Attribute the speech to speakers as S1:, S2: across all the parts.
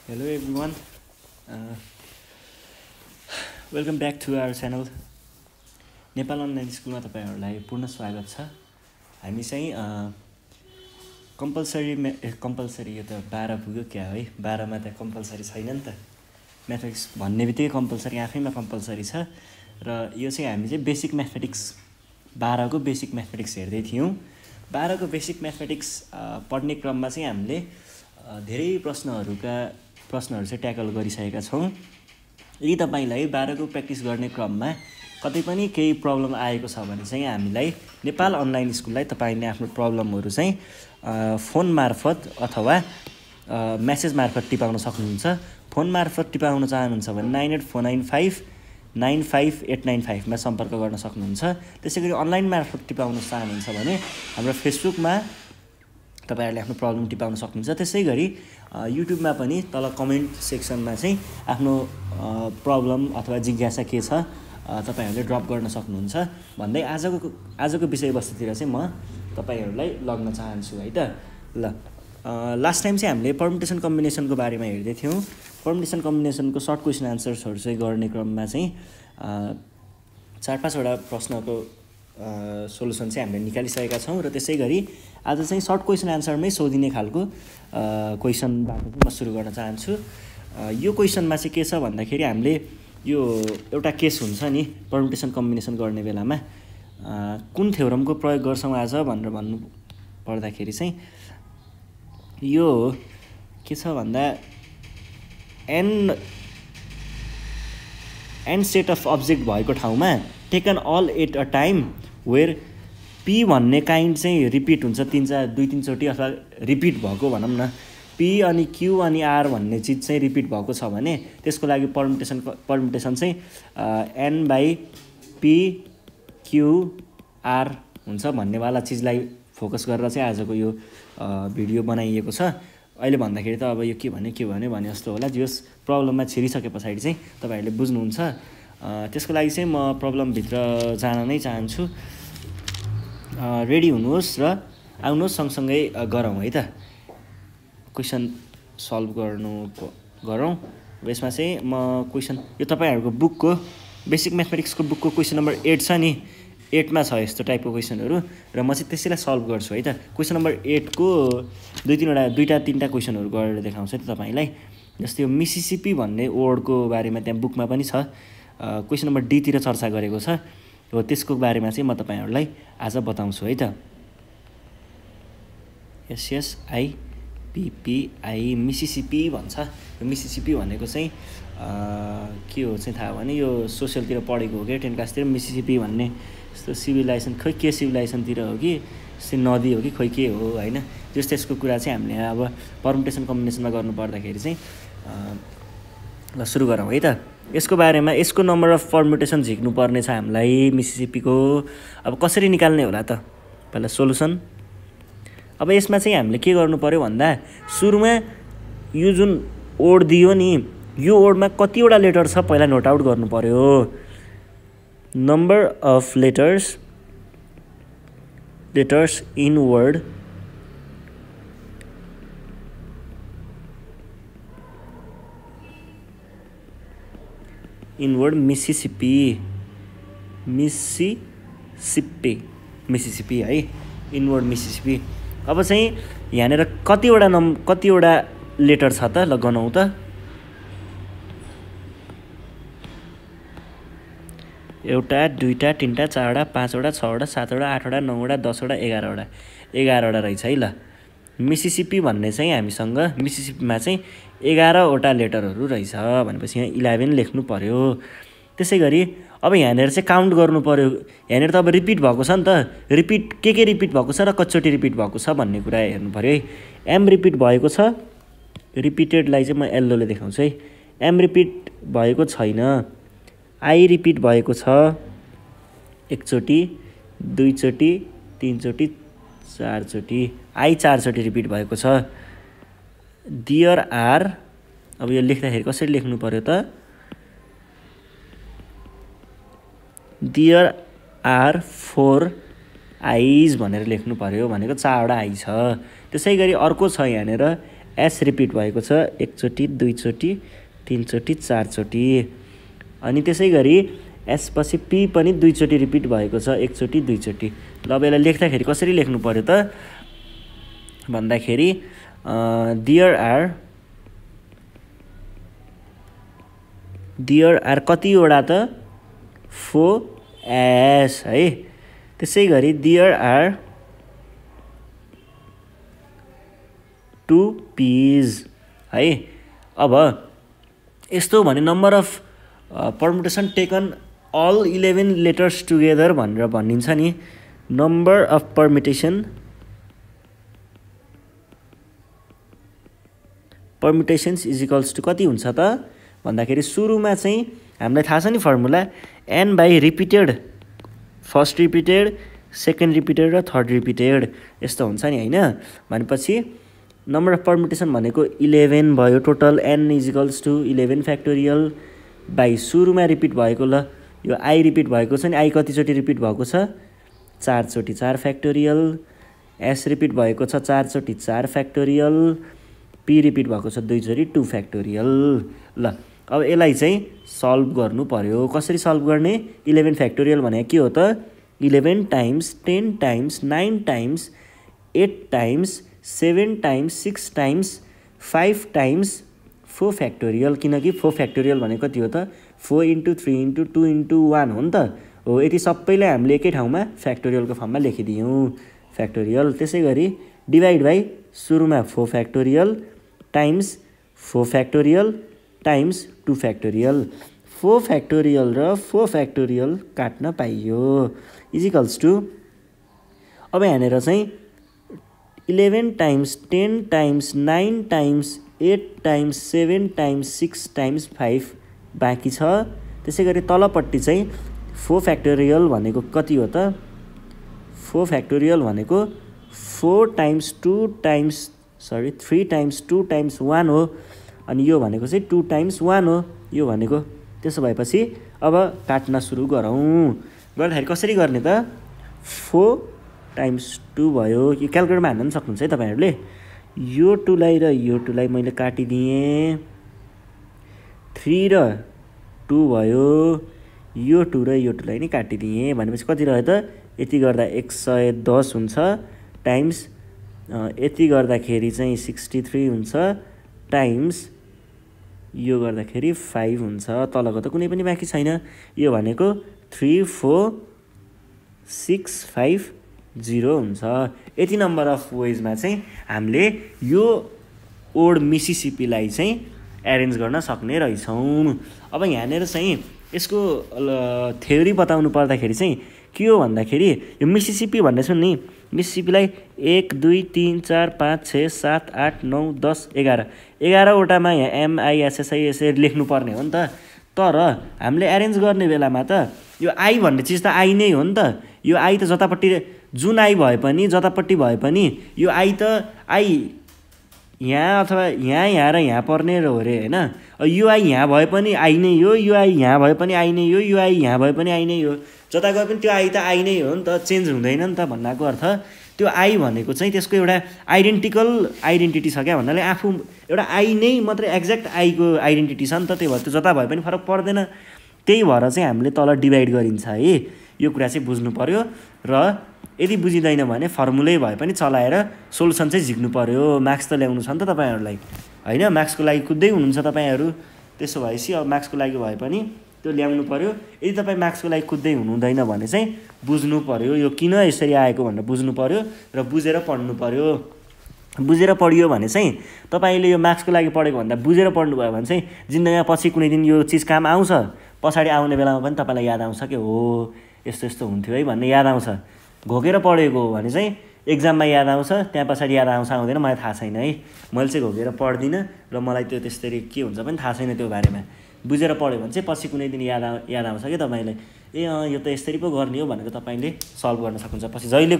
S1: Hello everyone. Welcome back to our channel. Nepal online स्कुलमा तपाईहरुलाई पुनः स्वागत छ। हामी चाहिँ कम्पलसरी यो त 12 पुग्यो क्या है। 12 मा त कम्पलसरी छैन नि त। म्याथमेटिक्स भन्ने बित्तिकै कम्पलसरी आफैमा कम्पलसरी छ र यो चाहिँ हामी चाहिँ बेसिक म्याथमेटिक्स 12 को बेसिक म्याथमेटिक्स हेर्दै थियौं। 12 को बेसिक म्याथमेटिक्स पढ्ने क्रममा चाहिँ हामीले धेरै प्रश्नहरु चाहिँ ट्याकल गरिसकेका छौं। यदि तपाईलाई 12 को प्र्याक्टिस गर्ने क्रममा कतै पनि केही प्रब्लम आएको छ भने चाहिँ हामीलाई नेपाल अनलाइन स्कुललाई तपाईले आफ्नो प्रब्लमहरु चाहिँ फोन मार्फत अथवा मेसेज मार्फत टिपाउन सक्नुहुन्छ। फोन मार्फत टिपाउन चाहनुहुन्छ भने 9849595895 मा सम्पर्क गर्न सक्नुहुन्छ। त्यसैगरी अनलाइन मार्फत टिपाउन चाहनुहुन्छ भने हाम्रो फेसबुकमा तपाईहरुले आफ्नो प्रब्लम टिपाउन सक्नुहुन्छ। त्यसैगरी युट्युबमा पनि तल कमेन्ट सेक्सनमा चाहिँ आफ्नो प्रब्लम अथवा जिज्ञासा के छ तपाईहरुले ड्रप गर्न सक्नुहुन्छ भन्दै आजको विषयवस्तुतिर चाहिँ म तपाईहरुलाई लग्न चाहन्छु है त। ल लास्ट टाइम चाहिँ हामीले परम्युटेसन कम्बिनेसनको बारेमा हेर्दै थियौं। परम्युटेसन कम्बिनेसनको सर्ट क्वेशन आन्सर्सहरु चाहिँ गर्ने क्रममा चाहिँ 4-5 वटा प्रश्नको सोलुसन चाहिँ हामीले निकालिसकेका छौं र त्यसैगरी आज चाहिँ सर्ट क्वेशन आन्सरमै सोधिने खालको क्वेशनबाट म सुरु गर्न चाहन्छु। यो क्वेशनमा चाहिँ के छ भन्दाखेरि हामीले यो एउटा केस हुन्छ नि परम्युटेसन कम्बिनेसन गर्ने बेलामा कुन थ्योरमको प्रयोग गर्छौं आज भनेर भन्नु पर्दाखेरि चाहिँ यो के छ भन्दा n सेट अफ अब्जेक्ट भएको ठाउँमा taken all at a time where p भन्ने काइन्ड चाहिँ रिपिट हुन्छ 2-3 चोटी अथवा रिपिट भएको भनौं न। p अनि q अनि r भन्ने चीज चाहिँ रिपिट भएको छ भने त्यसको लागि परम्युटेसन चाहिँ n/p q r हुन्छ भन्ने वाला चीजलाई फोकस गरेर चाहिँ आजको यो भिडियो बनाइएको छ। अहिले भन्दाखेरि त अब यो के भने जस्तो होला। जस प्रब्लममा छिरिसके पछाडी चाहिँ तपाईहरुले बुझ्नुहुन्छ। त्यसको लागि चाहिँ म प्रब्लम भित्र जान नै चाहन्छु। रेडी हुनुहोस् र आउनुहोस् सँगसँगै गरौँ है त। क्वेशन सल्भ गरौँ। यसमा चाहिँ म क्वेशन यो तपाईहरुको बुकको बेसिक म्याथमेटिक्सको बुकको क्वेशन नम्बर 8 छ नि 8 मा छ यस्तो टाइपको क्वेशनहरु र म चाहिँ त्यसैलाई सल्भ गर्छु है त। क्वेशन नम्बर 8 को 2-3टा क्वेशनहरु गरेर देखाउँछु त तपाईलाई। जस्तै यो मिसिसिपी भन्ने वर्डको बारेमा त्यहाँ बुकमा पनि छ। क्वेशन नम्बर डी तिर चर्चा गरेको छ। हो त्यसको बारेमा चाहिँ म तपाईहरुलाई आज बताउँछु है त। SSIPPI मिसिसिपी भन्छ। यो मिसिसिपी भनेको चाहिँ के हो चाहिँ थाहा भने यो सोशलतिर पढेको हो के 10 क्लासतिर। मिसिसिपी भन्ने यस्तो सिभिलाइजेसन खै के सिभिलाइजेसनतिर हो कि नदी हो कि खै के हो हैन। त्यसको कुरा चाहिँ हामीले अब परम्युटेसन कम्बिनेसनमा गर्नु पर्दाखेरि चाहिँ ल सुरु गरौँ है त। यसको बारेमा यसको नम्बर अफ परम्युटेसन झिक्नु पर्ने छ हामीलाई मिसिसिपीको। अब कसरी निकाल्ने होला त पहिला सोलुसन। अब यसमा चाहिँ हामीले के गर्नु पर्यो भन्दा सुरुमा यो जुन वर्ड दियो नि यो वर्डमा कतिवटा लेटर छ पहिला नोट आउट गर्नु पर्यो। Number of letters in word Mississippi है इन वर्ड मिसिसिपी। अब चाहिँ यहाँनेर कतिवटा लेटर छ त ल गनौं त। एउटा दुईटा तीनटा चारवटा पाँचवटा छवटा सातवटा आठवटा नौवटा 10वटा 11वटा रहेछ है ल। मिसिसिपी भन्ने चाहिँ हामीसँग मिसिसिपीमा चाहिँ 11वटा लेटरहरु रहेछ भनेपछि यहाँ 11 लेख्नु पर्यो। त्यसैगरी अब यहाँनेर चाहिँ काउन्ट गर्नु पर्यो। यहाँनेर त अब रिपिट भएको छ नि त। रिपिट के रिपिट भएको छ र कतिचोटी रिपिट भएको छ भन्ने कुरा हेर्नु पर्यो है। m रिपिट भएको छ। रिपिटेडलाई चाहिँ म येल्लो ले देखाउँछु है। m रिपिट भएको छैन। i रिपिट भएको छ एकचोटी दुईचोटी तीनचोटी चारचोटी i 4 चोटी रिपिट भएको छ। देयर आर अब यो लेख्दाखेरि कसरी लेख्नु पर्यो त। देयर आर 4 आइज भनेर लेख्नु पर्यो भनेको 4वटा आई छ। त्यसैगरी अर्को छ यहाँनेर एस रिपिट भएको छ एकचोटि, दुईचोटि, तीनचोटि, चारचोटि। अनि त्यसै गरी एस पछि पी पनि दुईचोटि रिपिट भएको छ एकचोटि, दुईचोटि। ल अब यसलाई लेख्दाखेरि कसरी लेख्नु पर्यो त भन्दाखेरि देयर आर कतिवटा त 4 एस है। त्यसै गरी देयर आर 2 पीज है। अब यस्तो भने number of permutation taken all 11 letters together भनेर भनिन्छ नि। Number of permutations is equals to कति हुन्छ त भन्दाखेरि सुरुमा चाहिँ हामीलाई थाहा छ नि formula n by repeated, first repeated, second repeated र थर्ड रिपिटेड यस्तो हुन्छ नि होइन। भनेपछि नम्बर अफ परमुटेसन भनेको 11 भयो total, n is equals to 11 factorial by सुरुमा रिपिट भएको। ल यो आई रिपिट भएको छ नि, आई कतिचोटि रिपिट भएको छ 4 चोटि 4 फ्याक्टोरियल, एस रिपिट भएको छ 4 चोटि 4 फ्याक्टोरियल, पी रिपिट भएको छ 2 चोटि 2 फ्याक्टोरियल। ल अब यसलाई चाहिँ सल्भ गर्नु पर्यो। कसरी सल्भ गर्ने? 11 फ्याक्टोरियल भनेको के हो त 11 times 10 times 9 times 8 times 7 times 6 times 5 times 4 factorial. किनकि 4 फ्याक्टोरियल भनेको कति हो त 4 इन्टु 3 इन्टु 2 इन्टु 1 हो नि त। हो यति सबैलाई हामीले एकै ठाउँमा फ्याक्टोरियलको फर्ममा लेखिदियौँ फ्याक्टोरियल। त्यसै गरी डिभाइड बाई सुरुमा 4 factorial times 4 factorial times 2 factorial. 4 factorial र 4 फ्याक्टोरियल काट्न पाइयो इजिकल्स टु अब यहाँनिर चाहिँ 11 times 10 times 9 times 8 times 7 times 6 times 5 बाँकी छ। त्यसै गरी तलपट्टि चाहिँ 4 फ्याक्टोरियल भनेको कति हो त 4 फ्याक्टोरियल भनेको 4 टाइम्स 2 टाइम्स 3 टाइम्स 2 टाइम्स 1 हो। अनि यो भनेको चाहिँ 2 टाइम्स 1 हो यो भनेको। त्यसो भएपछि अब काट्न सुरु गरौँ। गर्दाखेरि कसरी गर्ने त 4 टाइम्स 2 भयो। यो क्यालकुलेटरमा हान्न पनि सक्नुहुन्छ है तपाईँहरूले। यो 2 लाई र यो 2 लाई मैले काटिदिएँ। 3 र 2 भयो, यो 2 र यो 2 लाई नै काटिदिएँ। भनेपछि कति रह्यो त यति गर्दा 110 हुन्छ टाइम्स यति गर्दाखेरि चाहिँ 63 हुन्छ टाइम्स यो गर्दाखेरि 5 हुन्छ। तलको त कुनै पनि बाँकी छैन। यो भनेको 34650 हुन्छ। यति नम्बर अफ वेजमा चाहिँ हामीले यो ओल्ड मिसिसिपीलाई चाहिँ एरेन्ज गर्न सक्ने रहेछौँ। अब यहाँनिर चाहिँ यसको थ्योरी बताउनु पर्दाखेरि चाहिँ के हो भन्दाखेरि यो मिसिसिपी भन्ने छ नि, मिसिसिपीलाई 1 2 3 4 5 6 7 8 9 10 11 11वटामा यहाँ एमआइएसएसआई यसरी लेख्नुपर्ने हो नि त। तर हामीले एरेन्ज गर्ने बेलामा त यो आई भन्ने चिज त आई नै हो नि त। यो आई त जतापट्टि जुन आई भए पनि जतापट्टि भए पनि यो आई त आई यहाँ अथवा यहाँ र यहाँ पर्ने हो अरे होइन। यो आई यहाँ भए पनि आई नै हो, यो आई यहाँ भए पनि आई नै हो, यो आई यहाँ भए पनि आई नै हो। जता गए पनि त्यो आई त आई नै हो नि त, चेन्ज हुँदैन नि त भन्नाको अर्थ। त्यो आई भनेको चाहिँ त्यसको एउटा आइडेन्टिकल आइडेन्टिटी छ क्या भन्नाले आफू एउटा आई नै मात्रै एक्ज्याक्ट आईको आइडेन्टिटी छ नि त। त्यही भएर त्यो जता भए पनि फरक पर्दैन। त्यही भएर चाहिँ हामीले तल डिभाइड गरिन्छ है। यो कुरा चाहिँ बुझ्नु पर्यो। र यदि बुझिँदैन भने फर्मुलै भए पनि चलाएर सोल्युसन चाहिँ झिक्नु पर्यो। मार्क्स त ल्याउनु छ नि त तपाईँहरूलाई होइन। मार्क्सको लागि कुद्दै हुनुहुन्छ तपाईँहरू। त्यसो भएपछि अब मार्क्सको लागि भए पनि त्यो ल्याउनु पर्यो। यदि तपाईँ मार्क्सको लागि कुद्दै हुनुहुँदैन भने चाहिँ बुझ्नु पर्यो यो किन यसरी आएको भनेर बुझ्नु पर्यो र बुझेर पढ्नु पर्यो। बुझेर पढियो भने चाहिँ तपाईँले यो मार्क्सको लागि पढेको भन्दा बुझेर पढ्नुभयो भने चाहिँ जिन्दगीमा पछि कुनै दिन यो चिज काम आउँछ। पछाडि आउने बेलामा पनि तपाईँलाई याद आउँछ कि हो यस्तो यस्तो हुन्थ्यो है भन्ने याद आउँछ। घोकेर पढेको हो भने चाहिँ एक्जाममा याद आउँछ, त्यहाँ पछाडि याद आउँछ आउँदैन मलाई थाहा छैन है। मैले चाहिँ घोकेर पढ्दिनँ र मलाई त्यो त्यसरी के हुन्छ पनि थाहा छैन त्यो बारेमा। बुझेर पढ्यो भने चाहिँ पछि कुनै दिन याद आउँछ कि तपाईँलाई ए यो त यसरी पो गर्ने हो भनेर तपाईँले सल्भ गर्न सक्नुहुन्छ। पछि जहिले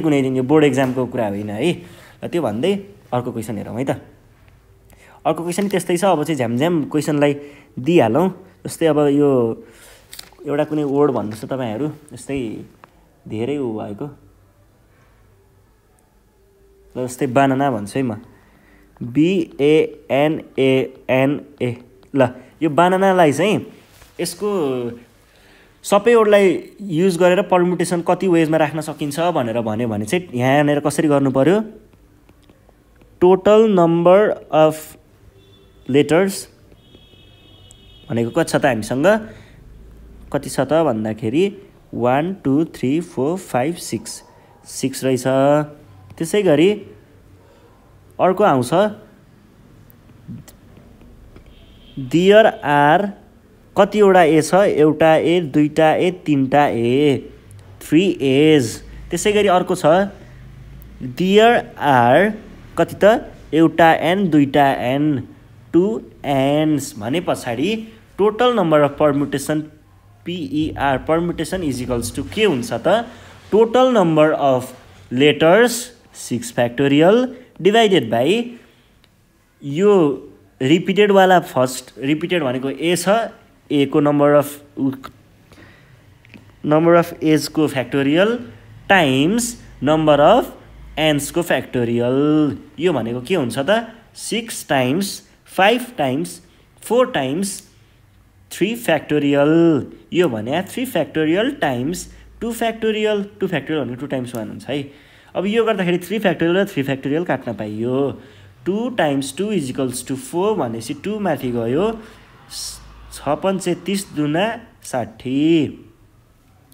S1: कुनै दिन यो बोर्ड एक्जामको कुरा होइन है। र त्यो भन्दै अर्को क्वेसन हेरौँ है त। अर्को क्वेसन त्यस्तै छ। अब चाहिँ झ्यामझ्याम क्वेसनलाई दिइहालौँ। जस्तै अब यो एउटा कुनै वर्ड भन्नुहोस् त तपाईँहरू। जस्तै धेरै भएको जस्तै बानाना भन्छु है म। BANANA। ल यो बानानालाई चाहिँ यसको सबै वर्डलाई युज गरेर पर्मुटेसन कति वेजमा राख्न सकिन्छ भनेर भन्यो भने चाहिँ यहाँनिर कसरी गर्नु पर्यो, टोटल नम्बर अफ लेटर्स भनेको कति छ त हामीसँग, कति छ त भन्दाखेरि 1 2 3 4 5 6 रहेछ। त्यसै गरी अर्को आउँछ देयर आर कतिवटा ए छ, एउटा ए, दुईटा ए, तीनटा ए, 3 एज। त्यसै गरी अर्को छ देयर आर कति त, एउटा एन, दुईटा एन, 2 एन्स भने पछाडि total number of permutation PER permutation is equals to के हुन्छ त, total number of letters 6 factorial divided by यो रिपिटेडवाला फर्स्ट रिपिटेड भनेको ए छ, ए को नम्बर अफ एजको फ्याक्टोरियल टाइम्स नम्बर अफ एन्सको फ्याक्टोरियल। यो भनेको के हुन्छ त, 6 टाइम्स 5 टाइम्स 4 टाइम्स 3 फ्याक्टोरियल। यो भने 3 फ्याक्टोरियल टाइम्स 2 फ्याक्टोरियल, 2 फ्याक्टोरियल भनेको 2 टाइम्स 1 हुन्छ है। अब यो गर्दाखेरि 3 फ्याक्टोरियल र 3 फ्याक्टोरियल काट्न पाइयो, 2 टाइम्स 2 इज इक्वल्स टु 4 भनेपछि 2 माथि गयो, 6 पंचे 30 दुना 60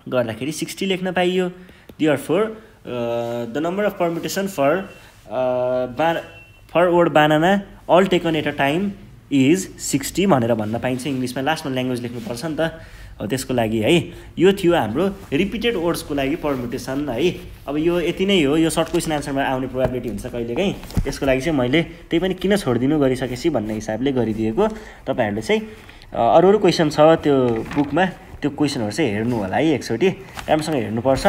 S1: गर्दाखेरि 60 लेख्न पाइयो। Therefore the number of permutation for word banana all taken at a time is 60 भनेर भन्न पाइन्छ इङ्ग्लिसमा। लास्टमा ल्याङ्ग्वेज लेख्नुपर्छ नि त, अब त्यसको लागि है यो थियो हाम्रो रिपिटेड वर्ड्सको लागि पर्मुटेसन है। अब यो यति नै हो, यो सर्ट क्वेसन आन्सरमा आउने प्रोबेबिलिटी हुन्छ कहिलेकाहीँ, त्यसको लागि चाहिँ मैले त्यही पनि किन छोडिदिनु गरिसकेपछि भन्ने हिसाबले गरिदिएको। तपाईँहरूले चाहिँ अरू क्वेसन छ त्यो बुकमा, त्यो क्वेसनहरू चाहिँ हेर्नु होला है, एकचोटि राम्रोसँग हेर्नुपर्छ,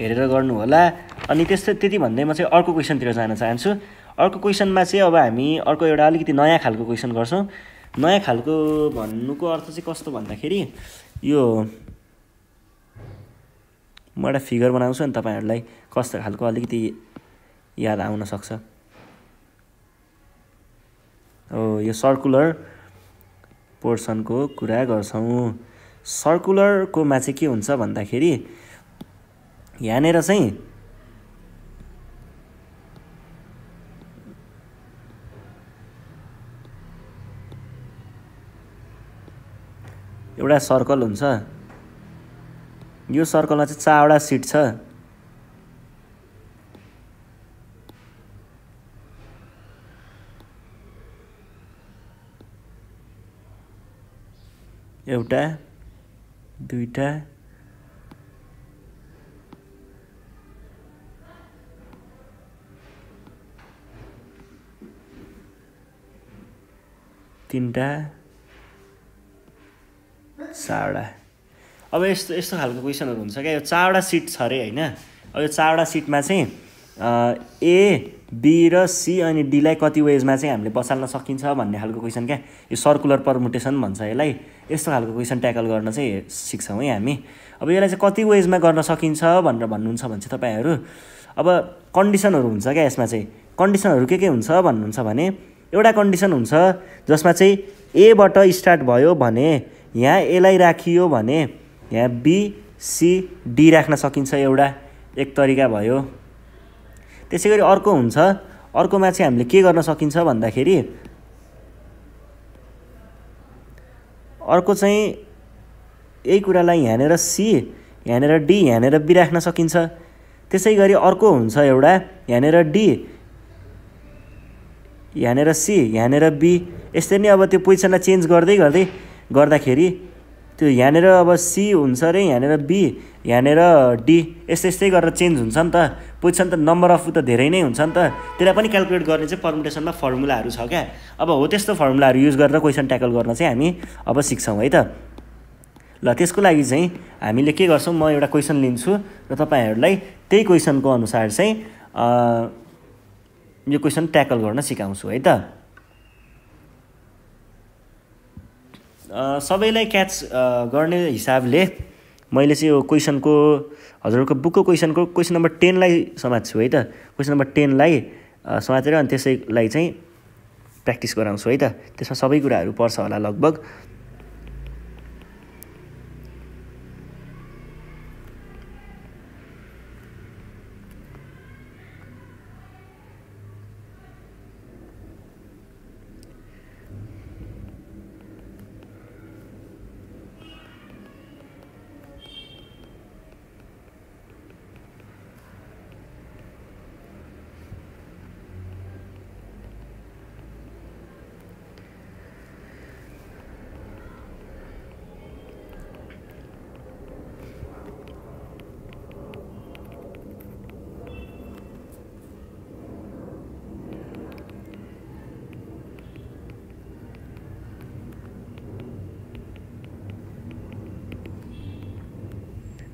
S1: हेरेर गर्नु होला। अनि त्यति भन्दै म चाहिँ अर्को क्वेसनतिर जान चाहन्छु। अर्को क्वेसनमा चाहिँ अब हामी अर्को एउटा अलिकति नयाँ खालको क्वेसन गर्छौँ। नयाँ खालको भन्नुको अर्थ चाहिँ कस्तो भन्दाखेरि, यो म एउटा फिगर बनाउँछु अनि तपाईँहरूलाई कस्तो खालको अलिकति याद आउन सक्छ। यो सर्कुलर पोर्सनको कुरा गर्छौँ। सर्कुलरकोमा चाहिँ के हुन्छ भन्दाखेरि यहाँनिर चाहिँ एउटा सर्कल हुन्छ, यो सर्कलमा चाहिँ 4वटा सिट छ। एउटा, दुईटा, तीनटा, 4वटा। अब यस्तो खालको क्वेसनहरू हुन्छ क्या, यो 4वटा सिट छ अरे होइन। अब यो 4वटा सिटमा चाहिँ ए, बी र सी अनि डीलाई कति वेजमा चाहिँ हामीले बसाल्न सकिन्छ भन्ने खालको क्वेसन क्या। यो सर्कुलर पर्मुटेसन भन्छ यसलाई। यस्तो खालको क्वेसन ट्याकल गर्न चाहिँ सिक्छौँ है हामी। अब यसलाई चाहिँ कति वेजमा गर्न सकिन्छ भनेर भन्नुहुन्छ भने चाहिँ तपाईँहरू अब कन्डिसनहरू हुन्छ क्या यसमा चाहिँ। कन्डिसनहरू के हुन्छ भन्नुहुन्छ भने, एउटा कन्डिसन हुन्छ जसमा चाहिँ एबाट स्टार्ट भयो भने यहाँ एलाई राखियो भने यहाँ बी सी डी राख्न सकिन्छ, एउटा एक तरिका भयो। त्यसै गरी अर्को हुन्छ, अर्कोमा चाहिँ हामीले के गर्न सकिन्छ भन्दाखेरि अर्को चाहिँ यही कुरालाई यहाँनिर सी, यहाँनिर डी, यहाँनिर बी राख्न सकिन्छ। त्यसै गरी अर्को हुन्छ एउटा यहाँनिर डी, यहाँनिर सी, यहाँनिर बी। यसरी नै अब त्यो पोजिसनलाई चेन्ज गर्दै गर्दाखेरि त्यो यहाँनिर अब सी हुन्छ अरे, यहाँनिर बी, यहाँनिर डी, यस्तै गरेर चेन्ज हुन्छ नि त पोजिसन। त नम्बर अफ त धेरै नै हुन्छ नि त, त्यसलाई पनि क्यालकुलेट गर्ने चाहिँ पर्मुटेसनमा फर्मुलाहरू छ क्या। अब हो त्यस्तो फर्मुलाहरू युज गरेर क्वेसन ट्याकल गर्न चाहिँ हामी अब सिक्छौँ है त। ल त्यसको लागि चाहिँ हामीले के गर्छौँ, म एउटा क्वेसन लिन्छु र तपाईँहरूलाई त्यही क्वेसनको अनुसार चाहिँ यो क्वेसन ट्याकल गर्न सिकाउँछु है त। सबैलाई क्याच गर्ने हिसाबले मैले चाहिँ यो क्वेसनको हजुरहरूको बुकको क्वेसनको क्वेसन नम्बर 10 लाई समात्छु है त। क्वेसन नम्बर 10 लाई समातेर अनि त्यसैलाई चाहिँ प्र्याक्टिस गराउँछु है त। त्यसमा सबै कुराहरू पर्छ होला लगभग।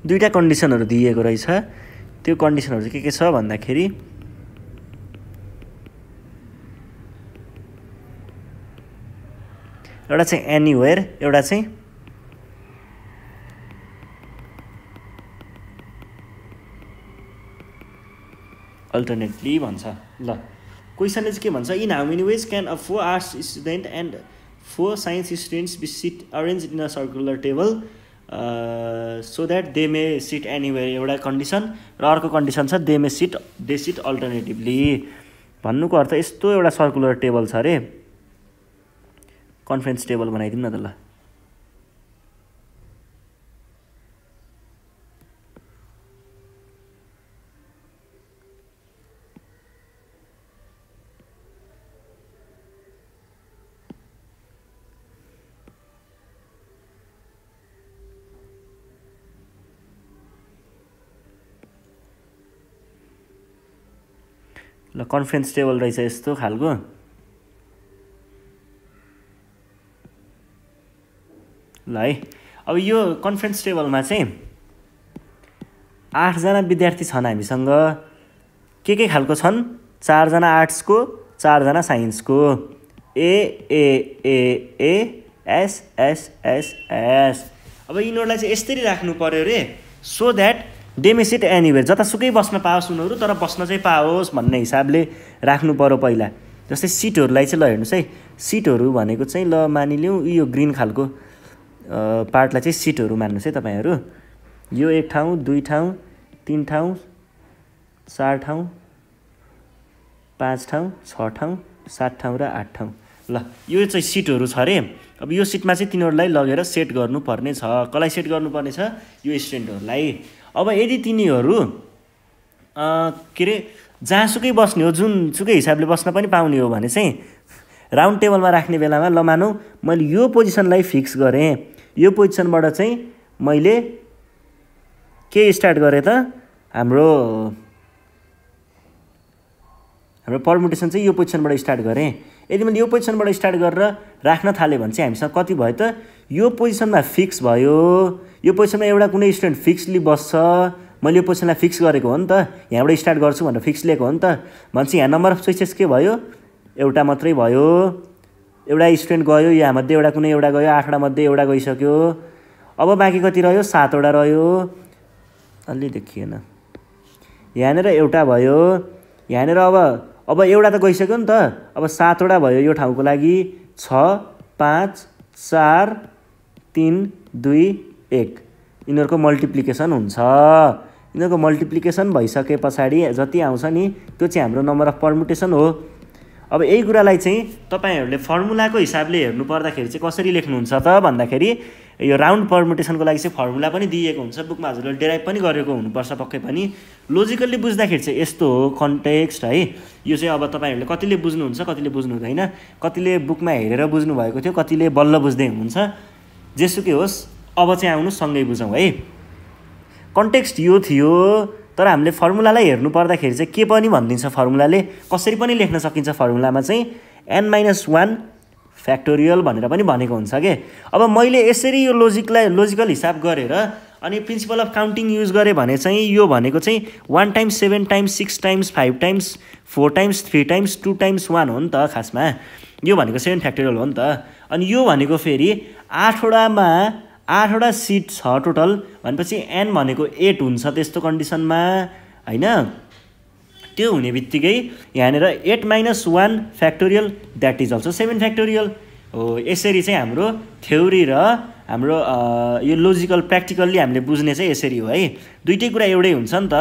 S1: दुईटा कन्डिसनहरू दिएको रहेछ। त्यो कन्डिसनहरू चाहिँ के छ भन्दाखेरि एउटा चाहिँ एनीवेयर, एउटा चाहिँ अल्टरनेटली भन्छ। ल क्वेसनले चाहिँ के भन्छ, in how many ways can a 4 arts student and 4 science students be sit arrange in a circular table so that they may sit anywhere, एउटा कन्डिसन। र अर्को कन्डिसन छ दे सिट अल्टरनेटिभली। भन्नुको अर्थ यस्तो एउटा सर्कुलर टेबल छ अरे, conference table बनाइदिउँ न त। ल कन्फरेन्स टेबल रहेछ यस्तो खालको। ल है, अब यो कन्फरेन्स टेबलमा चाहिँ 8 जना विद्यार्थी छन् हामीसँग। के खालको छन्, 4 जना आर्ट्सको, 4 जना साइन्सको। A A A A S S S S. अब यिनीहरूलाई चाहिँ यसरी राख्नु पर्यो रे, so that they may sit anywhere, जतासुकै बस्न पाओस् उनीहरू, तर बस्न चाहिँ पाओस् भन्ने हिसाबले राख्नु पर्यो पहिला। जस्तै सिटहरूलाई चाहिँ ल हेर्नुहोस् है, सिटहरू भनेको चाहिँ ल मानिलिउँ यो ग्रिन खालको पार्टलाई चाहिँ सिटहरू मान्नुहोस् है तपाईँहरू। यो 1 ठाउँ, 2 ठाउँ, 3 ठाउँ, 4 ठाउँ, 5 ठाउँ, 6 ठाउँ, 7 ठाउँ र 8 ठाउँ। ल यो चाहिँ सिटहरू छ अरे। अब यो सिटमा चाहिँ तिनीहरूलाई लगेर सेट गर्नुपर्ने छ। कसलाई सेट गर्नुपर्ने छ, यो स्टुडेन्टहरूलाई। अब यदि तिनीहरू के अरे जहाँसुकै बस्ने हो, जुनसुकै हिसाबले बस्न पनि पाउने हो भने चाहिँ राउन्ड टेबलमा राख्ने बेलामा ल मानौँ मैले यो पोजिसनलाई फिक्स गरेँ, यो पोजिसनबाट चाहिँ मैले के स्टार्ट गरेँ त, हाम्रो पर्मुटेसन चाहिँ यो पोजिसनबाट स्टार्ट गरेँ। यदि मैले यो पोजिसनबाट स्टार्ट गरेर राख्न थालेँ भने चाहिँ हामीसँग कति भयो त, यो पोजिसनमा फिक्स भयो। यो पोजिसनमा एउटा कुनै स्टुडेन्ट फिक्सली बस्छ, मैले यो पोजिसनलाई फिक्स गरेको हो नि त, यहाँबाट स्टार्ट गर्छु भनेर फिक्स लिएको हो नि त। भन्छ यहाँ नम्बर अफ चोइसेस के भयो, एउटा मात्रै भयो। एउटा स्टुडेन्ट गयो, यहाँमध्ये एउटा कुनै एउटा गयो, 8 वटा मध्ये एउटा गइसक्यो। अब बाँकी कति रह्यो, 7 वटा रह्यो। अलि देखिएन, यहाँनिर एउटा भयो, यहाँनिर अब एउटा त गइसक्यो नि त। अब 7 वटा भयो यो ठाउँको लागि। 6 5 4 3 2 1 यिनीहरूको मल्टिप्लिकेसन हुन्छ। यिनीहरूको मल्टिप्लिकेसन भइसके पछाडि जति आउँछ नि त्यो चाहिँ हाम्रो नम्बर अफ पर्मुटेसन हो। अब यही कुरालाई चाहिँ तपाईहरूले फर्मुलाको हिसाबले हेर्नु पर्दाखेरि चाहिँ कसरी लेख्नुहुन्छ त भन्दाखेरि यो राउन्ड पर्मुटेसनको लागि चाहिँ फर्मुला पनि दिएको हुन्छ बुकमा, हजुरले डेराइभ पनि गरेको हुनुपर्छ पक्कै पनि। लोजिकल्ली बुझ्दाखेरि चाहिँ यस्तो हो कन्टेक्स्ट है। यो चाहिँ अब तपाईहरूले कतिले बुझ्नुहुन्छ कतिले बुझ्नु हुँदैन, कतिले बुकमा हेरेर बुझ्नु भएको थियो, कतिले बल्ल बुझ्दै हुनुहुन्छ। जेसुकै होस् अब चाहिँ आउनु सँगै बुझौँ है। कन्टेक्स्ट यो थियो, तर हामीले फर्मुलालाई हेर्नु पर्दाखेरि चाहिँ के पनि भनिदिन्छ फर्मुलाले, कसरी पनि लेख्न सकिन्छ फर्मुलामा चाहिँ n-1 फ्याक्टोरियल भनेर पनि भनेको हुन्छ के। अब मैले यसरी यो लोजिकल हिसाब गरेर अनि प्रिन्सिपल अफ काउन्टिङ युज गरेँ भने चाहिँ यो भनेको चाहिँ 1 times 7 times 6 times 5 times 4 times 3 times 2 times 1 हो नि त खासमा। यो भनेको 7 फ्याक्टोरियल हो नि त। अनि यो भनेको फेरि 8 वटा सिट छ टोटल भनेपछि n भनेको 8 हुन्छ त्यस्तो कन्डिसनमा हैन। त्यो हुने बित्तिकै यहाँनिर 8 - 1 factorial that is also 7 factorial हो। यसरी चाहिँ हाम्रो थ्योरी र हाम्रो यो लोजिकल प्र्याक्टिकल्ली हामीले बुझ्ने चाहिँ यसरी हो है। दुइटै कुरा एउटै हुन्छ नि त।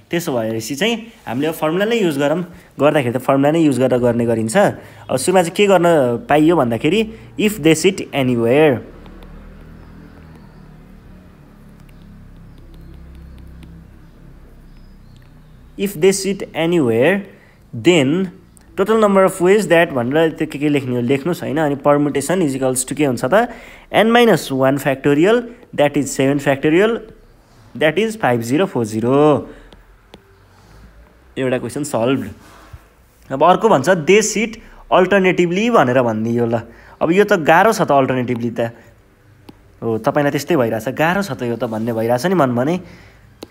S1: त्यसो भएपछि चाहिँ हामीले फर्मुला नै युज गर्दाखेरि त फर्मुला नै युज गरेर गर्ने गरिन्छ। अब सुरुमा चाहिँ के गर्न पाइयो भन्दाखेरि if they sit anywhere, if they sit anywhere then total number of ways that भनेर त्यो के लेख्नुहोस् होइन। अनि पर्मुटेसन इज इक्वल्स टु के हुन्छ त n - 1 factorial that is 7 factorial that is 5040। एउटा क्वेसन सल्भ। अब अर्को भन्छ दे सिट अल्टरनेटिभली भनेर भनिदियो ल। अब यो त गाह्रो छ त अल्टरनेटिभली त हो, तपाईँलाई त्यस्तै भइरहेछ गाह्रो छ त यो त भन्ने भइरहेछ नि मनमा नै।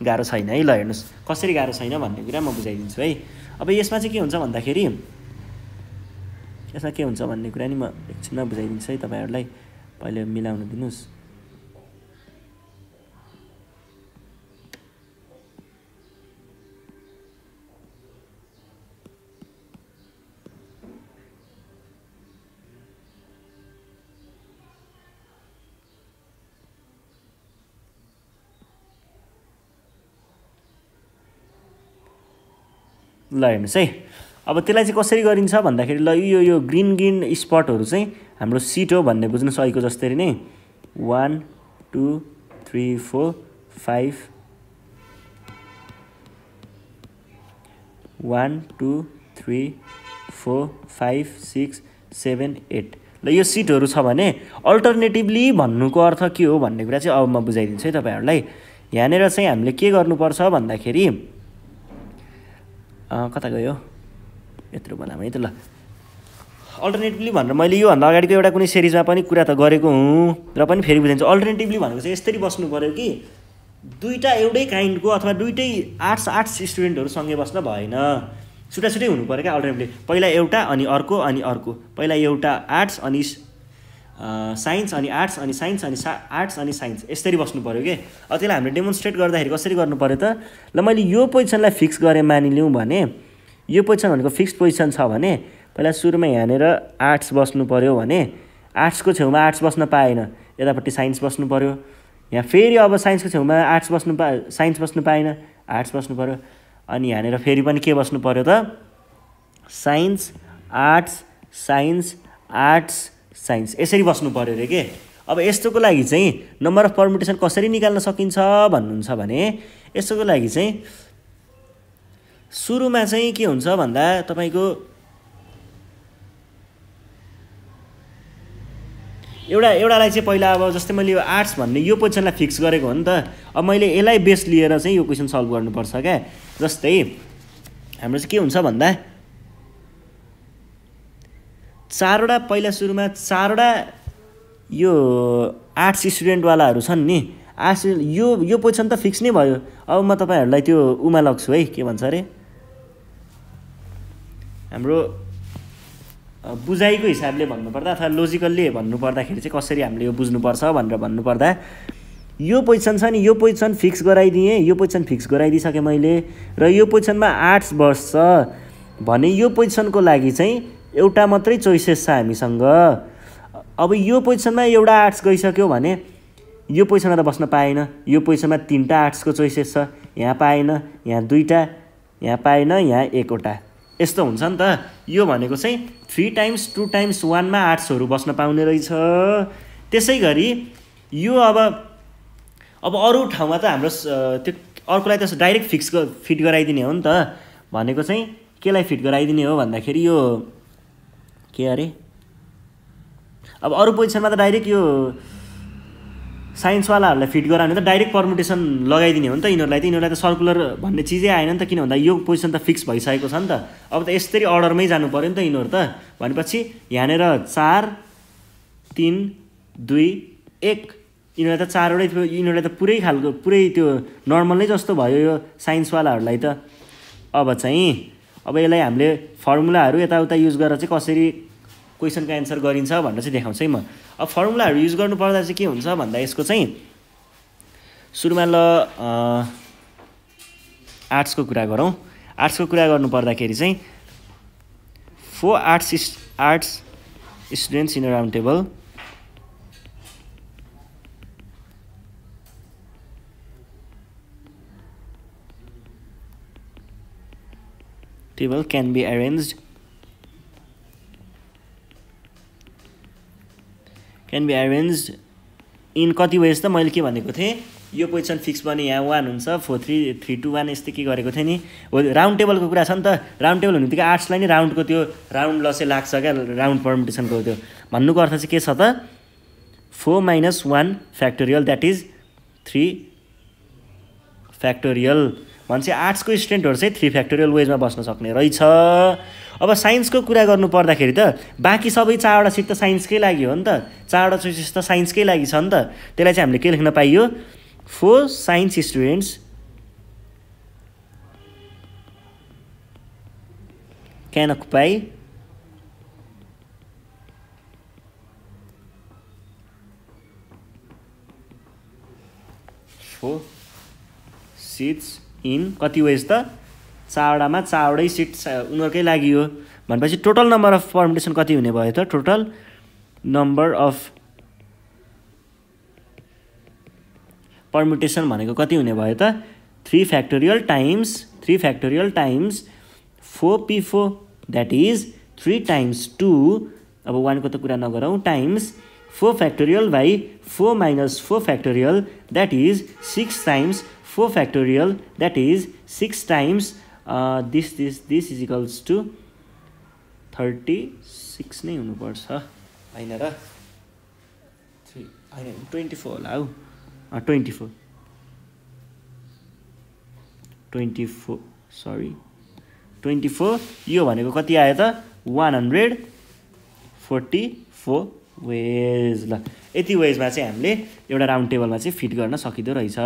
S1: गाह्रो छैन है, ल हेर्नुहोस् कसरी गाह्रो छैन भन्ने कुरा म बुझाइदिन्छु है। अब यसमा चाहिँ के हुन्छ भन्दाखेरि यसमा के हुन्छ भन्ने कुरा नि म एकछिनमा बुझाइदिन्छु है तपाईँहरूलाई। पहिले मिलाउन दिनुहोस्। ल हेर्नुहोस् है। अब त्यसलाई चाहिँ कसरी गरिन्छ भन्दाखेरि ल यो ग्रिन स्पटहरू चाहिँ हाम्रो सिट हो भन्ने बुझ्नुहोस्। अहिलेको जस्तै नै 1 2 3 4 5 1 2 3 4 5 6 7 8 ल यो सिटहरू छ भने अल्टरनेटिभली भन्नुको अर्थ के हो भन्ने कुरा चाहिँ अब म बुझाइदिन्छु है तपाईँहरूलाई। यहाँनिर चाहिँ हामीले के गर्नुपर्छ भन्दाखेरि कता गयो यत्रो बनाम है त। ल अल्टरनेटिभली भनेर मैले योभन्दा अगाडिको एउटा कुनै सिरिजमा पनि कुरा त गरेको हुँ र पनि फेरि बुझाइदिन्छु। अल्टरनेटिभली भनेको चाहिँ यसरी बस्नु पऱ्यो कि दुईवटा एउटै काइन्डको अथवा दुईटै आर्ट्स स्टुडेन्टहरू सँगै बस्न भएन, छुट्टै हुनु पऱ्यो क्या अल्टरनेटिभली। पहिला एउटा अनि अर्को अनि अर्को, पहिला एउटा आर्ट्स अनि साइन्स अनि आर्ट्स अनि साइन्स अनि आर्ट्स अनि साइन्स यसरी बस्नु पऱ्यो कि। अब त्यसलाई हामीले डेमोन्स्ट्रेट गर्दाखेरि कसरी गर्नु पऱ्यो त। ल मैले यो पोजिसनलाई फिक्स गरेँ मानिलिउँ भने, यो पोजिसन भनेको फिक्स्ड पोजिसन छ भने पहिला सुरुमा यहाँनिर आर्ट्स बस्नु पऱ्यो भने आर्ट्सको छेउमा आर्ट्स बस्न पाएन, यतापट्टि साइन्स बस्नु पऱ्यो। यहाँ फेरि अब साइन्सको छेउमा साइन्स बस्नु पाएन, आर्ट्स बस्नु पऱ्यो। अनि यहाँनिर फेरि पनि के बस्नु पऱ्यो त science arts science arts science यसरी बस्नु पऱ्यो अरे के। अब यस्तोको लागि चाहिँ नम्बर अफ पर्मुटेसन कसरी निकाल्न सकिन्छ भन्नुहुन्छ भने यस्तोको लागि चाहिँ सुरुमा चाहिँ के हुन्छ भन्दा तपाईँको एउटालाई चाहिँ पहिला अब जस्तै मैले यो आर्ट्स भन्ने यो पोजिसनलाई फिक्स गरेको हो नि त। अब मैले यसलाई बेस लिएर चाहिँ यो क्वेसन सल्भ गर्नुपर्छ क्या। जस्तै हाम्रो चाहिँ के हुन्छ भन्दा चारवटा पहिला सुरुमा चारवटा यो आर्ट्स स्टुडेन्टवालाहरू छन् नि, आर्ट्स यो पोजिसन त फिक्स नै भयो। अब म तपाईँहरूलाई त्यो उमा लग्छु है, के भन्छ अरे हाम्रो बुझाइको हिसाबले भन्नुपर्दा अथवा लोजिकल्ली भन्नुपर्दाखेरि चाहिँ कसरी हामीले यो बुझ्नुपर्छ भनेर भन्नुपर्दा यो पोजिसन छ नि, यो पोजिसन फिक्स गराइदिएँ, यो पोजिसन फिक्स गराइदिइसकेँ मैले र यो पोजिसनमा आर्ट्स बस्छ भने यो पोजिसनको लागि चाहिँ एउटा मात्रै चोइसेस छ हामीसँग। अब यो पोजिसनमा एउटा आर्ट्स गइसक्यो भने यो पोजिसनमा त बस्न पाएन, यो पोजिसनमा तीनटा आर्ट्सको चोइसेस छ, यहाँ पाएन, यहाँ दुईटा, यहाँ पाएन, यहाँ एकवटा, यस्तो हुन्छ नि त। यो भनेको चाहिँ 3 टाइम्स 2 टाइम्स 1 मा आर्ट्सहरू बस्न पाउने रहेछ। त्यसै गरी यो अब अरू ठाउँमा त हाम्रो त्यो अर्कोलाई त डाइरेक्ट फिट गराइदिने हो नि त। भनेको चाहिँ केलाई फिट गराइदिने हो भन्दाखेरि यो के अरे अब अरू पोजिसनमा त डाइरेक्ट यो साइन्सवालाहरूलाई फिट गराउने त डाइरेक्ट पर्मुटेसन लगाइदिने हो नि त। यिनीहरूलाई त सर्कुलर भन्ने चिजै आएन नि त, किन भन्दा यो पोजिसन त फिक्स भइसकेको छ नि त। अब त यसरी अर्डरमै जानु पऱ्यो नि त यिनीहरू त। भनेपछि यहाँनिर 4 3 2 1 यिनीहरूलाई त चारवटै थियो, यिनीहरूलाई त पुरै त्यो नर्मल नै जस्तो भयो यो साइन्सवालाहरूलाई त। अब यसलाई हामीले फर्मुलाहरू यताउता युज गरेर चाहिँ कसरी क्वेसनको एन्सर गरिन्छ भनेर चाहिँ देखाउँछु है म। अब फर्मुलाहरू युज गर्नु पर्दा चाहिँ के हुन्छ भन्दा यसको चाहिँ सुरुमा ल आर्ट्सको कुरा गरौँ। आर्ट्सको कुरा गर्नु पर्दाखेरि चाहिँ 4 arts students in a round table can be arranged in कति वेज त मैले के भनेको थिएँ यो पोजिसन फिक्स पनि यहाँ 1 हुन्छ 4 3 3 2 1 यस्तै के गरेको थिएँ नि हो राउन्ड टेबलको कुरा छ नि त राउन्ड टेबल हुने बित्तिकै आर्ट्सलाई नि राउन्डको त्यो राउन्ड ल चाहिँ लाग्छ क्या राउन्ड पर्मुटेसनको त्यो भन्नुको अर्थ चाहिँ के छ त 4 - 1 फ्याक्टोरियल द्याट इज 3 फ्याक्टोरियल भन्छ आर्ट्सको स्टुडेन्टहरू चाहिँ 3 फ्याक्टोरियल वेजमा बस्न सक्ने रहेछ। अब साइन्सको कुरा गर्नु पर्दाखेरि त बाँकी सबै 4वटा सिट त साइन्सकै लागि हो नि त 4वटा चोइसेस त साइन्सकै लागि छ नि त त्यसलाई चाहिँ हामीले के लेख्न पाइयो 4 science students can occupy 4 seats in कति वेज त 4वटामा 4वटै सिट उनीहरूकै लागि हो भनेपछि टोटल नम्बर अफ पर्मुटेसन कति हुने भयो त टोटल नम्बर अफ पर्मुटेसन भनेको कति हुने भयो त 3 factorial times 4p4 that is 3 × 2 अब 1 को त कुरा नगरौँ times 4 factorial by 4 - 4 factorial that is 6 × 4 factorial that is 6 times this is equals to 36 नै हुनुपर्छ हैन र 24 होला हौ 24 सरी 24 यो भनेको कति आयो त 144 वेज ल यति वेजमा चाहिँ हामीले एउटा राउन्ड टेबलमा चाहिँ फिट गर्न सकिँदो रहेछ।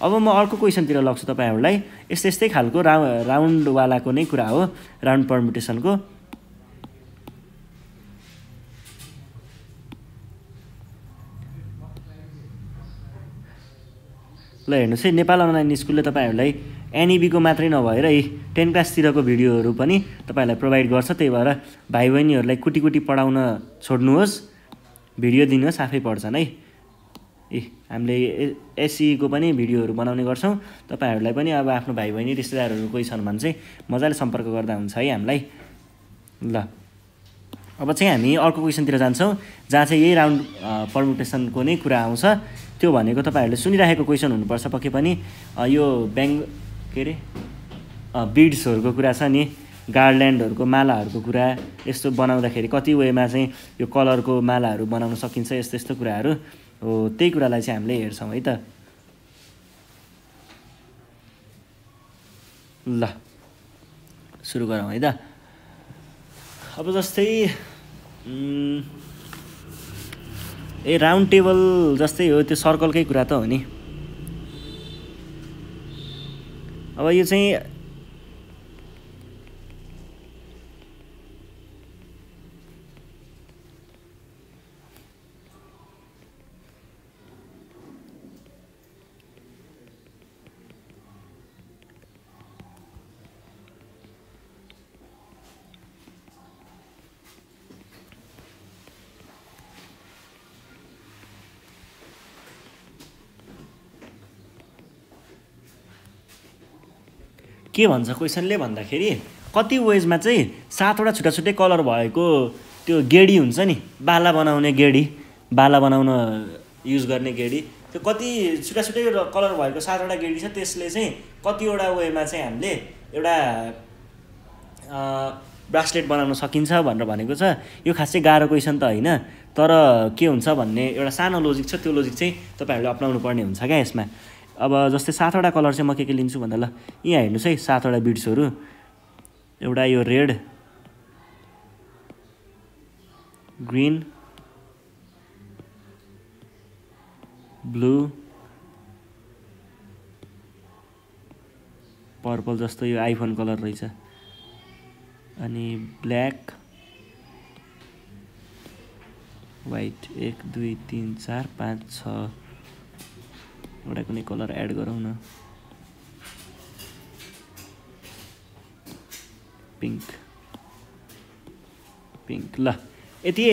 S1: अब म अर्को क्वेसनतिर लग्छु तपाईँहरूलाई यस्तै खालको राउन्डवालाको नै कुरा हो राउन्ड पर्मुटेसनको ल हेर्नुहोस् है नेपाल अनलाइन स्कुलले तपाईँहरूलाई एनइबीको मात्रै नभएर 10 क्लासतिरको भिडियोहरू पनि तपाईँहरूलाई प्रोभाइड गर्छ त्यही भएर भाइ बहिनीहरूलाई कुटी पढाउन छोड्नुहोस् भिडियो दिनुहोस् आफै पढ्छन् है हामीले एससीको पनि भिडियोहरू बनाउने गर्छौँ तपाईँहरूलाई पनि अब आफ्नो भाइ बहिनी रिश्तेदारहरू कोही छन् भने चाहिँ मजाले सम्पर्क गर्दा हुन्छ है हामीलाई ल अब चाहिँ हामी अर्को क्वेसनतिर जान्छौँ जहाँ चाहिँ यही राउन्ड पर्मुटेसनको नै कुरा आउँछ त्यो भनेको तपाईँहरूले सुनिराखेको क्वेसन हुनुपर्छ पक्कै पनि यो बिड्सहरूको कुरा छ नि गार्ल्यान्डहरूको मालाहरूको कुरा यस्तो बनाउँदाखेरि कति वेमा चाहिँ यो कलरको मालाहरू बनाउन सकिन्छ यस्तो कुराहरू हो त्यही कुरालाई चाहिँ हामीले हेर्छौँ है त ल सुरु गरौँ है त अब जस्तै राउन्ड टेबल जस्तै हो त्यो सर्कलकै कुरा त हो नि अब यो चाहिँ के भन्छ क्वेसनले भन्दाखेरि कति वेजमा चाहिँ 7वटा छुट्टा कलर भएको त्यो गेडी हुन्छ नि बाला बनाउन युज गर्ने गेडी त्यो कति छुट्टा कलर भएको 7वटा गेडी छ त्यसले चाहिँ कतिवटा वेमा चाहिँ हामीले एउटा ब्रासलेट बनाउन सकिन्छ भनेर भनेको छ यो खासै गाह्रो क्वेसन त होइन तर के हुन्छ भन्ने एउटा सानो लोजिक छ त्यो लोजिक चाहिँ तपाईहरुले अपनाउनु पर्ने हुन्छ क्या यसमा अब जस्तै 7वटा कलर चाहिँ म के लिन्छु भन्दा ल यहाँ हेर्नुस् है 7वटा बिट्सहरु एउटा यो रेड ग्रीन ब्लू पर्पल जस्तो यो आइफोन कलर रहेछ अनि ब्ल्याक व्हाइट 1 2 3 4 5 6 एउटा कुनै कलर एड गरौँ न पिङ्क ल यति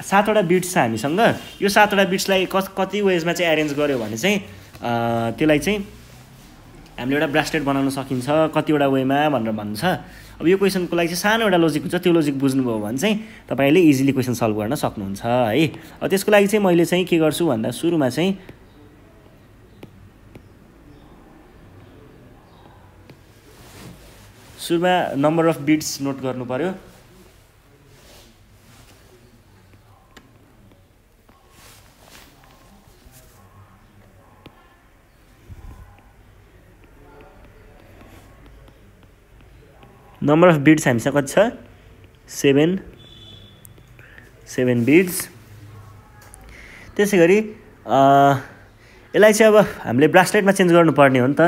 S1: 7वटा बिट्स छ हामीसँग यो 7वटा बिट्सलाई कति वेजमा चाहिँ एरेन्ज गर्यो भने चाहिँ त्यसलाई चाहिँ हामीले एउटा ब्रासलेट बनाउन सकिन्छ कतिवटा वेमा भनेर भन्छ अब यो क्वेसनको लागि चाहिँ सानो एउटा लोजिक हुन्छ त्यो लोजिक बुझ्नुभयो भने चाहिँ तपाईले इजिली क्वेसन सल्भ गर्न सक्नुहुन्छ है अब त्यसको लागि चाहिँ मैले चाहिँ के गर्छु भन्दा सुरुमा चाहिँ नम्बर अफ बिट्स नोट गर्नु पर्यो नम्बर अफ बिट्स हामीसँग कति छ 7 बिट्स त्यसैगरी यसलाई चाहिँ अब हामीले ब्रासलेटमा चेन्ज गर्नुपर्ने हो नि त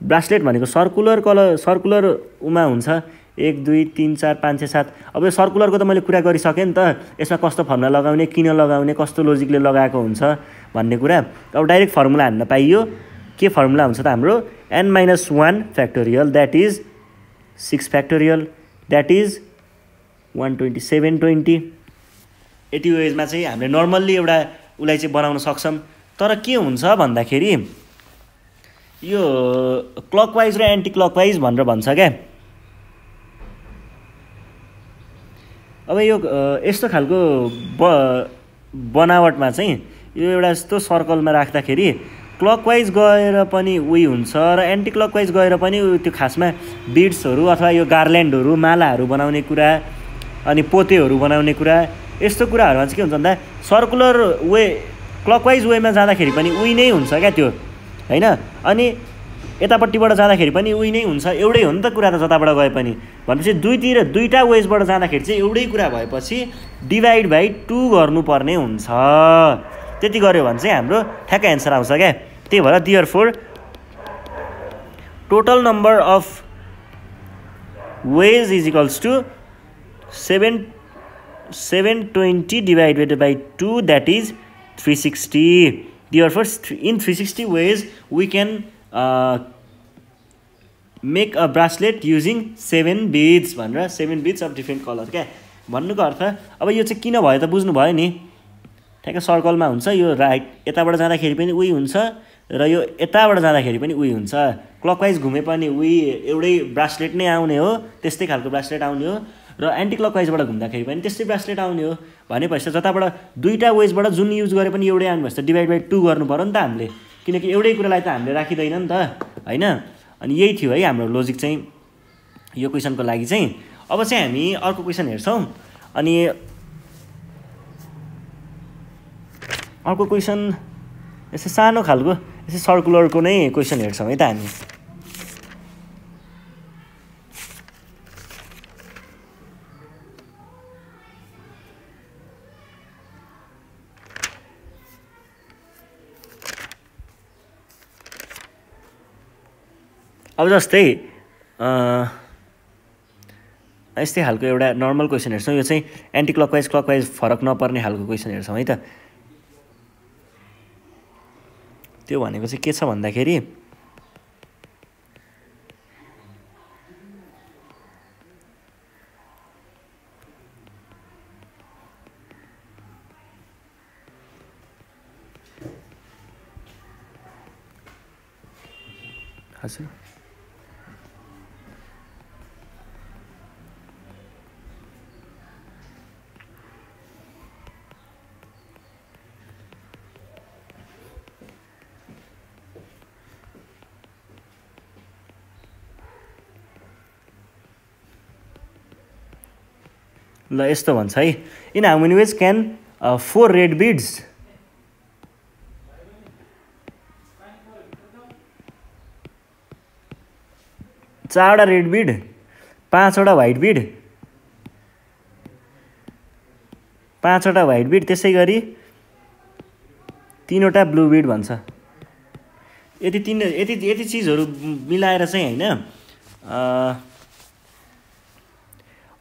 S1: ब्रासलेट भनेको सर्कुलर उमा हुन्छ 1 2 3 4 5 6 7 अब यो सर्कुलरको त मैले कुरा गरिसकेँ नि त यसमा कस्तो फर्मुला लगाउने किन लगाउने कस्तो लोजिकले लगाएको हुन्छ भन्ने कुरा अब डाइरेक्ट फर्मुला हान्न पाइयो के फर्मुला हुन्छ त हाम्रो n-1 factorial that is 6 factorial that is 12720 यति वेजमा चाहिँ हामीले नर्मल्ली एउटा उलाई चाहिँ बनाउन सक्छौं तर के हुन्छ भन्दाखेरि यो क्लकवाइज र एन्टी क्लकवाइज भनेर भन्छ क्या अब यो यस्तो खालको बनावटमा चाहिँ यो एउटा यस्तो सर्कलमा राख्दाखेरि क्लकवाइज गएर पनि उही हुन्छ र एन्टी क्लकवाइज गएर पनि त्यो खासमा बिड्सहरु अथवा यो गार्ल्यान्डहरु मालाहरु बनाउने कुरा अनि पोतेहरु बनाउने कुरा यस्तो कुराहरुमा चाहिँ के हुन्छ भन्दा सर्कुलर वे क्लकवाइज वेमा जाँदाखेरि पनि उही नै हुन्छ क्या त्यो हैन अनि यतापट्टिबाट जाँदाखेरि पनि उही नै हुन्छ एउटै हो नि त कुरा त जताबाट गए पनि भनेपछि दुईटा वेजबाट जाँदाखेरि चाहिँ एउटै कुरा भएपछि डिभाइड बाइ 2 गर्नुपर्ने हुन्छ त्यति गर्यो भने चाहिँ हाम्रो ठ्याक्कै आन्सर आउँछ क्या त्यही भएर therefore total number of ways is equals to 720 divided by 2 that is 360 therefore in 360 ways we can make a bracelet using 7 beads भनेर 7 beads of different color क्या भन्नुको अर्थ अब यो चाहिँ किन भयो त बुझ्नु भयो नि ठ्याक्कै सर्कलमा हुन्छ यो राइट यताबाट जाँदाखेरि पनि उही हुन्छ र यो यताबाट जाँदाखेरि पनि उही हुन्छ क्लकवाइज घुमे पनि उही एउटै ब्रासलेट नै आउने हो त्यस्तै खालको ब्रासलेट आउने हो र एन्टी क्लकवाइजबाट घुम्दाखेरि पनि त्यस्तै ब्रासलेट आउने हो भनेपछि जताबाट दुईटा वेजबाट जुन युज गरे पनि एउटै आउने भएछ डिभाइड बाइ 2 गर्नु पर्यो नि त हामीले किनकि एउटै कुरालाई त हामीले राखिदैन नि त हैन अनि यही थियो है हाम्रो लोजिक चाहिँ यो क्वेशनको लागि चाहिँ अब चाहिँ हामी अर्को क्वेशन हेर्छौं अनि अर्को क्वेशन यसो सानो खालको यसो सर्कुलरको नै क्वेशन हेर्छौं है त हामी अब जस्तै यस्तै खालको एउटा नर्मल क्वेशन हेर्छौं यो चाहिँ एन्टी क्लकवाइज क्लकवाइज फरक नपर्ने खालको क्वेशन हेर्छौं है त त्यो भनेको चाहिँ के छ भन्दाखेरि हजुर ल यस्तो भन्छ है in how many ways can 4 red beads चारवटा रेड बिड 5वटा व्हाइट बिड 5वटा व्हाइट बिड त्यसैगरी 3वटा ब्लू बिड भन्छ यति चीजहरु मिलाएर चाहिँ हैन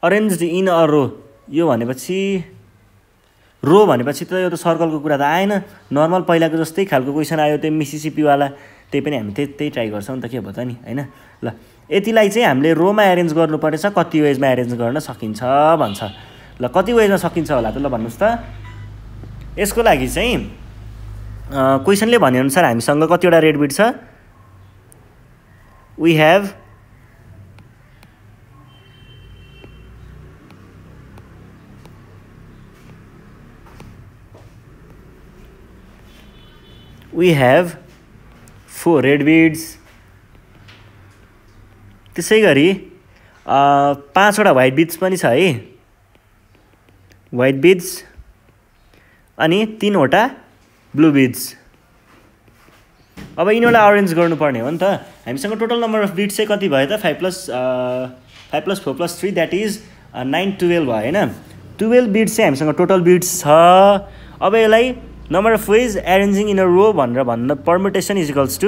S1: अरेन्ज्ड इन अ रो यो भनेपछि रो भनेपछि त यो त सर्कलको कुरा त आएन नर्मल पहिलाको जस्तै खालको क्वेशन आयो त्यो मिसिसिपी वाला त्यही पनि हामी त्यही ट्राई गर्छौं नि त के भयो त नि हैन ल यतिलाई चाहिँ हामीले रोमा एरेन्ज गर्नुपर्नेछ, कति वेजमा एरेन्ज गर्न सकिन्छ भन्छ। ल कति वेजमा सकिन्छ होला त, ल भन्नुहोस् त। यसको लागि चाहिँ क्वेसनले भनेअनुसार हामीसँग कतिवटा रेड बिट छ? we have four red beads, त्यसै गरी 5 वटा व्हाइट बिड्स पनि छ है, व्हाइट बिड्स, अनि 3 वटा ब्लू बिड्स। अब यिनीहरूलाई अरेन्ज गर्नुपर्ने हो नि त। हामीसँग टोटल नम्बर अफ बिड्स चाहिँ कति भयो त? 5 + 4 + 3 द्याट इज 9 12 भयो हैन। 12 बिड्स चाहिँ हामीसँग टोटल बिड्स छ। अब यसलाई number of ways arranging in a row भनेर भन्न permutation is equals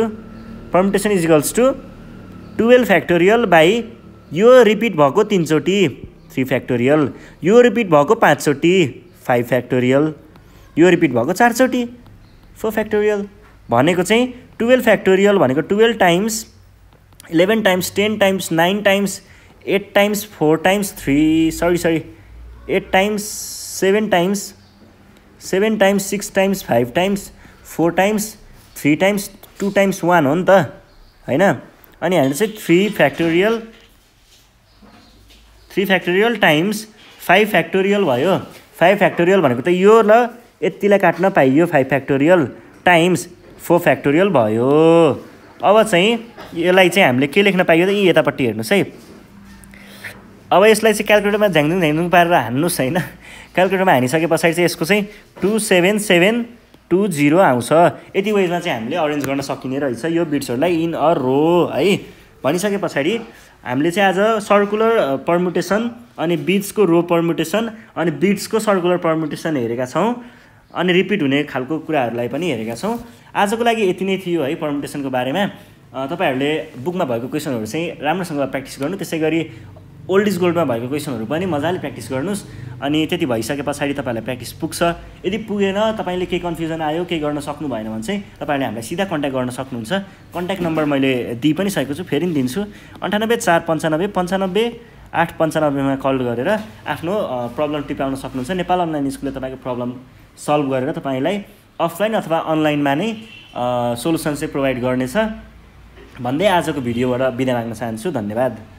S1: to 12 factorial by यो रिपिट भएको 3 चोटि 3 फ्याक्टोरियल, यो रिपिट भएको 5 चोटि 5 फ्याक्टोरियल, यो रिपिट भएको 4 चोटि 4 फ्याक्टोरियल। भनेको चाहिँ 12 फ्याक्टोरियल भनेको 12 times 11 times 10 times 9 times 8 times 4 times 8 times 7 times 7 times 6 times 5 times 4 times 3 times 2 times 1 हो नि त हैन। अनि हामीले चाहिँ 3 फ्याक्टोरियल टाइम्स 5 फ्याक्टोरियल भयो। 5 फ्याक्टोरियल भनेको त यो ल यतिलाई काट्न पाइयो, 5 फ्याक्टोरियल टाइम्स 4 फ्याक्टोरियल भयो। अब चाहिँ यसलाई चाहिँ हामीले के लेख्न पाइयो त? यी यतापट्टि हेर्नुहोस् है। अब यसलाई चाहिँ क्याल्कुलेटरमा झ्याङझुङ पारेर हान्नुहोस् हैन। क्याल्कुलेटरमा हानिसके पछाडि चाहिँ यसको चाहिँ 27720 आउँछ। यति वेजमा चाहिँ हामीले अरेन्ज गर्न सकिने रहेछ यो बिट्सहरूलाई इन अ रो है। भनिसके पछाडि हामीले चाहिँ आज सर्कुलर परम्युटेसन अनि बिट्सको रो परम्युटेसन अनि बिट्सको सर्कुलर परम्युटेसन हेरेका छौँ, अनि रिपिट हुने खालको कुराहरूलाई पनि हेरेका छौँ। आजको लागि यति नै थियो है परम्युटेसनको बारेमा। तपाईहरूले बुकमा भएको क्वेसनहरू चाहिँ राम्रोसँग प्र्याक्टिस गर्नु, त्यसै गरी ओल्ड इज गोल्डमा भएको क्वेसनहरू पनि मजाले प्र्याक्टिस गर्नुहोस्। अनि त्यति भइसके पछाडि तपाईँहरूलाई प्र्याक्टिस पुग्छ। यदि पुगेन, तपाईँले केही कन्फ्युजन आयो, केही गर्न सक्नु भएन भने चाहिँ तपाईँहरूले हामीलाई सिधा कन्ट्याक्ट गर्न सक्नुहुन्छ। कन्ट्याक्ट नम्बर मैले दिइ पनि सकेको छु, फेरि पनि दिन्छु। 98 495 95 895मा कल गरेर आफ्नो प्रब्लम टिपाउन सक्नुहुन्छ। नेपाल अनलाइन स्कुलले तपाईँको प्रब्लम सल्भ गरेर तपाईँलाई अफलाइन अथवा अनलाइनमा नै सोलुसन चाहिँ प्रोभाइड गर्नेछ भन्दै आजको भिडियोबाट बिदा माग्न चाहन्छु। धन्यवाद।